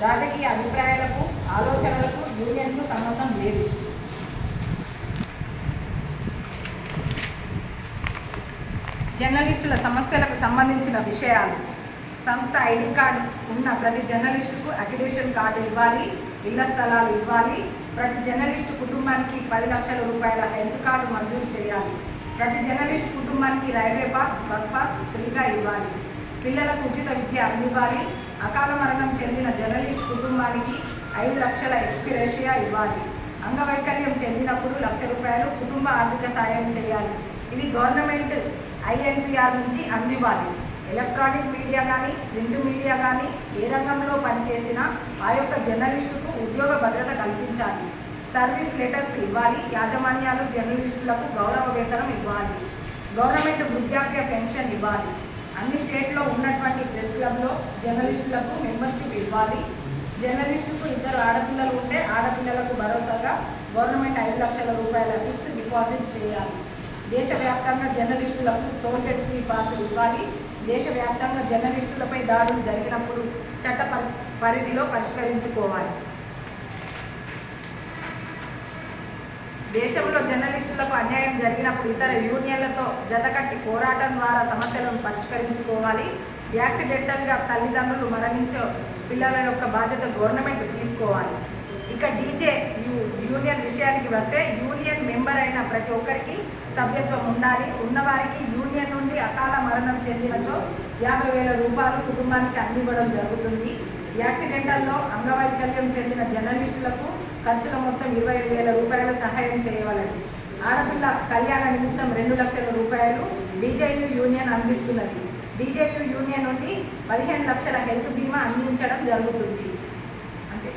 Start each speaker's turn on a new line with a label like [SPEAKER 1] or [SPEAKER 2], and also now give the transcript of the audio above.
[SPEAKER 1] రాజకీయ అభిప్రాయాలకు, ఆలోచనలకు యూనియన్కు సంబంధం లేదు. జర్నలిస్టుల సమస్యలకు సంబంధించిన విషయాలు. సంస్థ ఐడి కార్డు ఉన్న ప్రతి జర్నలిస్టుకు అక్రిడిటేషన్ కార్డు ఇవ్వాలి, ఇళ్ల స్థలాలు ఇవ్వాలి. ప్రతి జర్నలిస్టు కుటుంబానికి 10 లక్షల రూపాయల హెల్త్ కార్డు మంజూరు చేయాలి. ప్రతి జర్నలిస్టు కుటుంబానికి రైల్వే పాస్, బస్ పాస్ ఫ్రీగా ఇవ్వాలి. పిల్లలకు ఉచిత విద్య అందివ్వాలి. అకాల మరణం చెందిన జర్నలిస్టు కుటుంబానికి 5 లక్షల ఎక్స్గ్రేషియా ఇవ్వాలి. అంగవైకల్యం చెందినప్పుడు 1 లక్ష రూపాయలు కుటుంబ ఆర్థిక సాయం చేయాలి. ఇవి గవర్నమెంట్ INPR నుంచి అందివ్వాలి. ఎలక్ట్రానిక్ మీడియా కానీ, ప్రింట్ మీడియా కానీ ఏ రంగంలో పనిచేసినా ఆ యొక్క జర్నలిస్టుకు ఉద్యోగ భద్రత కల్పించాలి. సర్వీస్ లెటర్స్ ఇవ్వాలి. యాజమాన్యాలు జర్నలిస్టులకు గౌరవ వేతనం ఇవ్వాలి. గవర్నమెంట్ వృద్ధాప్య పెన్షన్ ఇవ్వాలి. అన్ని స్టేట్లో ఉన్నటువంటి ప్రెస్ క్లబ్లో జర్నలిస్టులకు మెంబర్షిప్ ఇవ్వాలి. జర్నలిస్టుకు 2 ఆడపిల్లలు ఉంటే ఆడపిల్లలకు భరోసాగా గవర్నమెంట్ 5 లక్షల రూపాయల ఫిక్స్డ్ డిపాజిట్ చేయాలి. దేశవ్యాప్తంగా జర్నలిస్టులకు టోల్గేట్ ఫ్రీ పాసులు ఇవ్వాలి. దేశవ్యాప్తంగా జర్నలిస్టులపై దాడులు జరిగినప్పుడు చట్ట పరిధిలో పరిష్కరించుకోవాలి. దేశంలో జర్నలిస్టులకు అన్యాయం జరిగినప్పుడు ఇతర యూనియన్లతో జతకట్టి పోరాటం ద్వారా సమస్యలను పరిష్కరించుకోవాలి. యాక్సిడెంటల్గా తల్లిదండ్రులు మరణించే పిల్లల యొక్క బాధ్యత గవర్నమెంట్ తీసుకోవాలి. ఇక డీజే యూనియన్ విషయానికి వస్తే యూనియన్ మెంబర్ అయిన ప్రతి ఒక్కరికి సభ్యత్వం ఉండాలి. ఉన్నవారికి యూనియన్ నుండి అకాల మరణం చెందినచో 50,000 రూపాయలు కుటుంబానికి అందివ్వడం జరుగుతుంది. యాక్సిడెంటల్లో అంగవైకల్యం చెందిన జర్నలిస్టులకు ఖర్చుల మొత్తం 25,000 రూపాయలు సహాయం చేయవలెను. ఆడపిల్ల కళ్యాణ నిమిత్తం 2 లక్షల రూపాయలు డీజేయూ యూనియన్ అందిస్తున్నది. డీజేయూ యూనియన్ నుండి 15 లక్షల హెల్త్ బీమా అందించడం జరుగుతుంది. అంతే.